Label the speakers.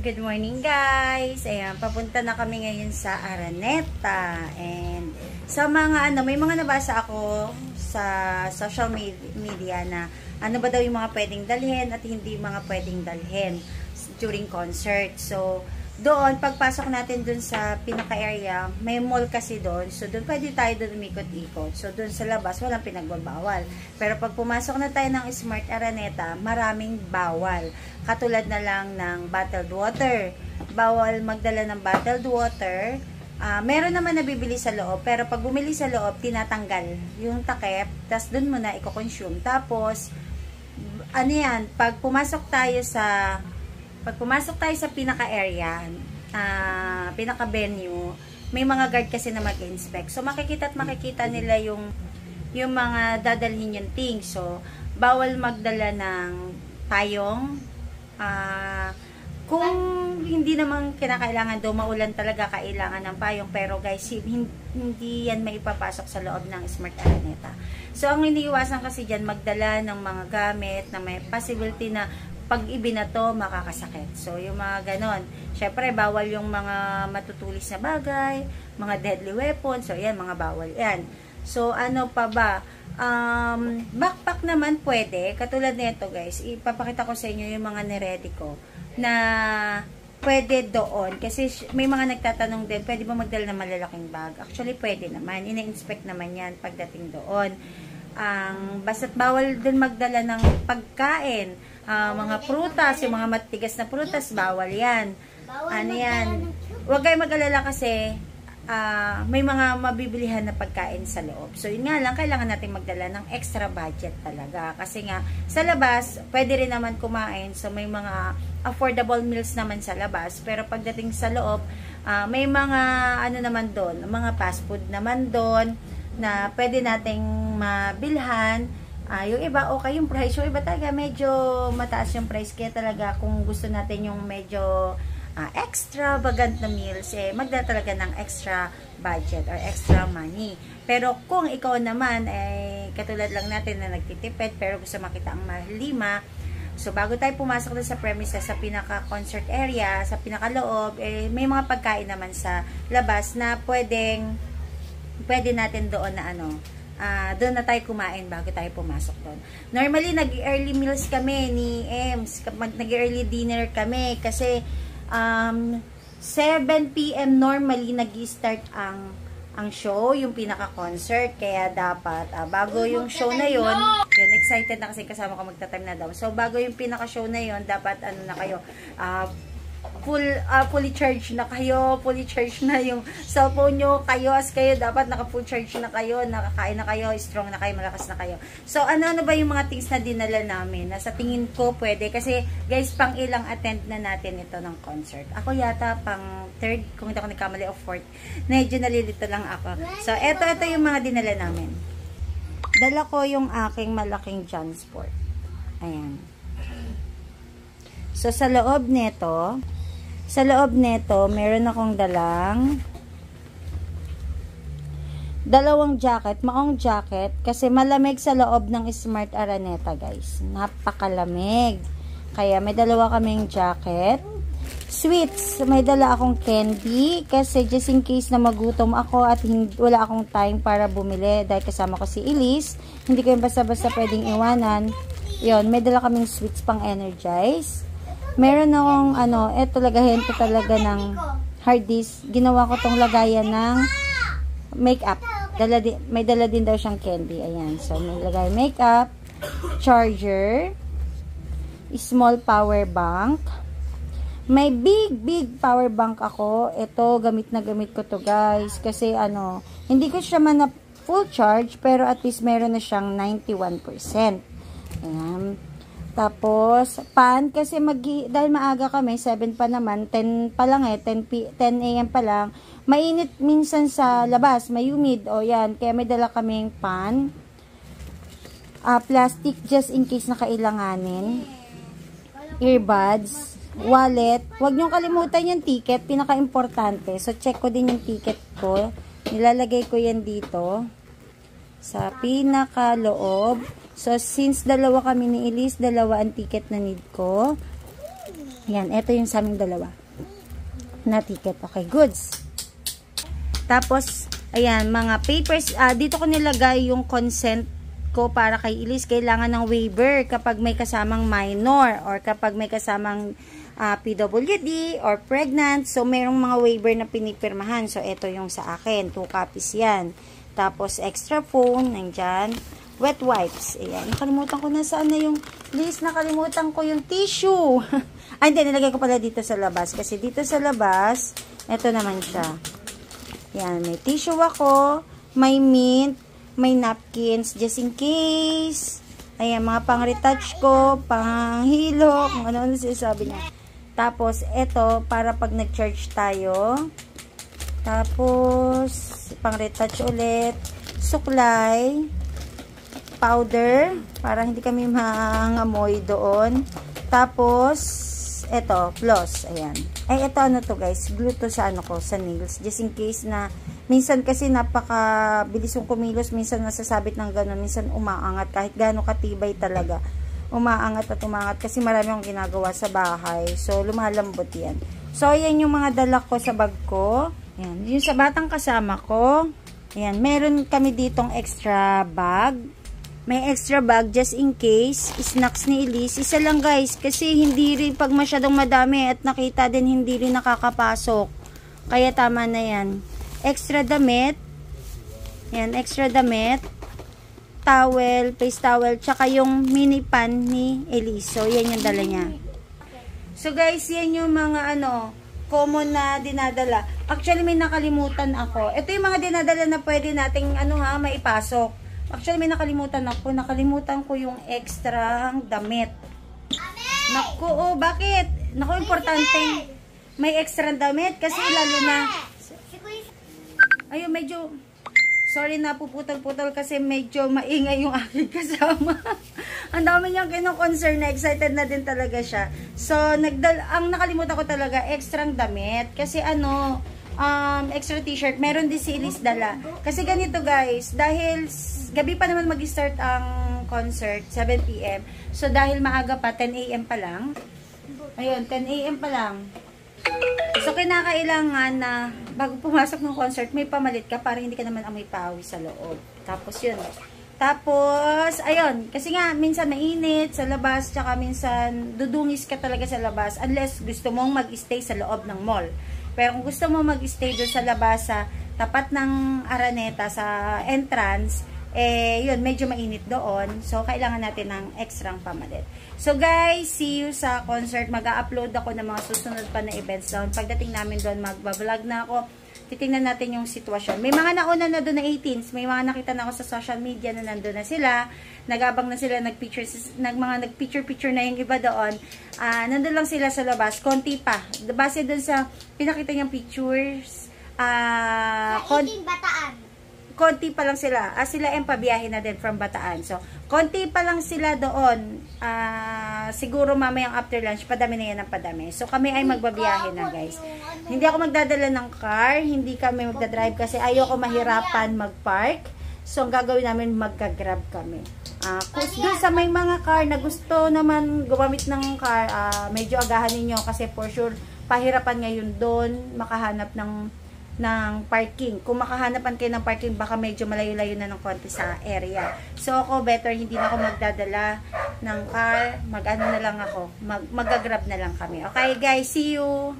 Speaker 1: Good morning guys! Ayan, papunta na kami ngayon sa Araneta. And sa mga may mga nabasa ako sa social media na ano ba daw yung mga pwedeng dalhin at hindi mga pwedeng dalhin during concert. So, doon, pagpasok natin doon sa pinaka-area, may mall kasi doon. So, doon pwede tayo doon umikot-ikot. So, doon sa labas, walang pinagbabawal. Pero pag pumasok na tayo ng Smart Araneta, maraming bawal. Katulad na lang ng bottled water. Bawal magdala ng bottled water. Meron naman nabibili sa loob, pero pag bumili sa loob, tinatanggal yung takip, tas doon mo na i-consume. Tapos, ano yan, pag pumasok tayo sa pinaka-area, pinaka-venue, may mga guard kasi na mag-inspect. So, makikita nila yung mga dadalhin yung things. So, bawal magdala ng payong. Kung hindi naman kinakailangan daw, maulan talaga, kailangan ng payong. Pero guys, hindi yan maipapasok sa loob ng Smart Araneta. So, ang iniiwasan kasi dyan, magdala ng mga gamit na may possibility na pag ibinato, makakasakit. So, yung mga ganon. Syempre, bawal yung mga matutulis na bagay, mga deadly weapons. So, yan, mga bawal yan. So, ano pa ba? Backpack naman pwede. Katulad nito, guys. Ipapakita ko sa inyo yung mga niready ko na pwede doon. Kasi may mga nagtatanong din, pwede ba magdala ng malalaking bag? Actually, pwede naman. Ina-inspect naman yan pagdating doon. Basta't bawal din magdala ng pagkain. Mga prutas, yung mga matigas na prutas, bawal yan. Ano yan? Huwag kayo mag-alala kasi may mga mabibilihan na pagkain sa loob. So, yun nga lang, kailangan natin magdala ng extra budget talaga. Kasi nga, sa labas, pwede rin naman kumain. So, may mga affordable meals naman sa labas. Pero pagdating sa loob, may mga, ano naman doon, mga fast food naman doon, na pwede nating mabilhan. Yung iba, okay yung price. Yung iba talaga, medyo mataas yung price. Kaya talaga, kung gusto natin yung medyo extravagant na meals, magdala talaga ng extra budget or extra money. Pero kung ikaw naman, katulad lang natin na nagtitipid, pero gusto makita ang malima, so bago tayo pumasok na sa premises, sa pinaka-concert area, sa pinaka-loob, may mga pagkain naman sa labas na pwede natin doon na doon na tayo kumain bago tayo pumasok doon. Normally, nag-early meals kami ni Ems. Nag-early dinner kami kasi 7 PM normally nag-start ang show, yung pinaka-concert. Kaya dapat, bago yung show na yun, excited na kasi kasama ko magta-time na daw. So, bago yung pinaka-show na yun, dapat na kayo, fully charged na kayo, fully charged na yung cellphone nyo, dapat naka-full charge na kayo, nakakain na kayo, strong na kayo, malakas na kayo. So, ano ba yung mga things na dinala namin na sa tingin ko pwede, kasi guys, pang ilang attend na natin ito ng concert. Ako yata pang third, kung hindi ako nagkamali, o fourth. Medyo nalilito lang ako. So, ito yung mga dinala namin. Dala ko yung aking malaking Jansport. Ayan. So, sa loob nito, meron akong dalawang jacket, maong jacket, kasi malamig sa loob ng Smart Araneta, guys. Napakalamig. Kaya may dalawa kaming jacket. Sweets, may dala akong candy, kasi just in case na magutom ako at wala akong time para bumili, dahil kasama ko si Elise, hindi ko yung basta-basta pwedeng iwanan. Yon, may dala kaming sweets pang energize. Meron akong eto lagayan ko talaga ng hard disk. Ginawa ko tong lagayan ng makeup. May dala din daw siyang candy. Ayan. So, may lagay makeup, charger, small power bank. May big power bank ako. Ito, gamit na gamit ko to, guys. Kasi hindi ko siya man na full charge, pero at least meron na siyang 91%. Ayan. Tapos, pan, kasi dahil maaga kami, 7 pa naman, 10 pa lang 10 AM pa lang, mainit minsan sa labas, may humid, yan, kaya may dala kaming pan, plastic just in case na kailanganin, earbuds, wallet, huwag niyong kalimutan yung ticket, pinaka-importante, so check ko din yung ticket ko, nilalagay ko yan dito, sa pinaka-loob. So, since dalawa kami ni Elise, dalawa ang ticket na need ko. Yan, ito yung sa aming dalawa na ticket. Okay, goods. Tapos, ayan, mga papers. Dito ko nilagay yung consent ko para kay Elise. Kailangan ng waiver kapag may kasamang minor or kapag may kasamang PWD or pregnant. So, merong mga waiver na pinipirmahan. So, ito yung sa akin. 2 copies yan. Tapos, extra phone. Nandyan. Wet wipes. Ayan. Nakalimutan ko na saan na yung list. Nakalimutan ko yung tissue. Ay, hindi. Nilagay ko pala dito sa labas. Kasi dito sa labas, ito naman siya. Ayan. May tissue ako. May mint. May napkins. Just in case. Ayan. Mga pang-retouch ko. Pang-hilo. Kung ano-ano sinasabi niya. Tapos, ito. Para pag nag-church tayo. Tapos, pang-retouch ulit. Suklay. Powder, para hindi kami mangamoy doon. Tapos, eto, floss. Ayan. Ay, eto ano to guys, glue to sa ano ko, sa nails. Just in case na, minsan kasi napakabilis yung kumilos, minsan nasasabit ng gano'n, minsan umaangat, kahit gano'n katibay talaga. Umaangat at umaangat kasi marami akong ginagawa sa bahay. So, lumalambot yan. So, ayan yung mga dala ko sa bag ko. Ayan. Yung sa batang kasama ko. Ayan. Meron kami ditong extra bag. May extra bag just in case. Snacks ni Elise. Isa lang guys. Kasi hindi rin pag masyadong madami at nakita din hindi rin nakakapasok. Kaya tama na yan. Extra damit. Yan. Extra damit. Towel. Face towel. Tsaka yung mini pan ni Elise. So yan yung dala niya. So guys yan yung mga common na dinadala. Actually may nakalimutan ako. Ito yung mga dinadala na pwede nating maipasok. Actually, may nakalimutan ako. Nakalimutan ko yung extra damit. Naku, bakit? Naku, importante. May extra damit kasi lalo na... Ayun, medyo... Sorry na, puputol-putol kasi medyo maingay yung aking kasama. Ang dami niyang kino-concern na excited na din talaga siya. So, ang nakalimutan ko talaga, extra damit. Kasi extra t-shirt. Meron din si Elise dala. Kasi ganito guys, dahil gabi pa naman mag-start ang concert, 7 PM. So, dahil maaga pa, 10 AM pa lang. Ayun, 10 AM pa lang. So, kinakailangan na bago pumasok ng concert, may pamalit ka para hindi ka naman amoy pawis sa loob. Tapos, yun. Tapos, ayun. Kasi nga, minsan mainit sa labas, tsaka minsan dudungis ka talaga sa labas unless gusto mong mag-stay sa loob ng mall. Pero kung gusto mo mag-stay doon sa labas, sa tapat ng Araneta, sa entrance, yun, medyo mainit doon. So, kailangan natin ng extrang pamalit. So, guys, see you sa concert. Mag-upload ako ng mga susunod pa na events doon. Pagdating namin doon, mag-vlog na ako. Titingnan natin yung sitwasyon. May mga nauna na doon na 18s. May mga nakita na ako sa social media na nandun na sila. Nag-abang na sila, nag-picture-picture na yung iba doon. Nandun lang sila sa labas. Konti pa. Base doon sa pinakita niyang pictures. Konti pa lang sila. Sila yung pabiyahe na din from Bataan. So, konti pa lang sila doon. Siguro mamayang after lunch, padami na yan ang padami. So, kami ay magbabiyahe na, guys. Hindi ako magdadala ng car. Hindi kami magdadrive kasi ayoko mahirapan mag-park. So, ang gagawin namin, magka-grab kami. Kung doon sa may mga car na gusto naman gumamit ng car, medyo agahan ninyo kasi for sure, pahirapan ngayon doon makahanap ng parking. Kung makahanapan kayo ng parking, baka medyo malayo-layo na ng konti sa area. So, ako, better hindi na ako magdadala ng car. Mag-ano na lang ako. Mag-grab na lang kami. Okay, guys? See you!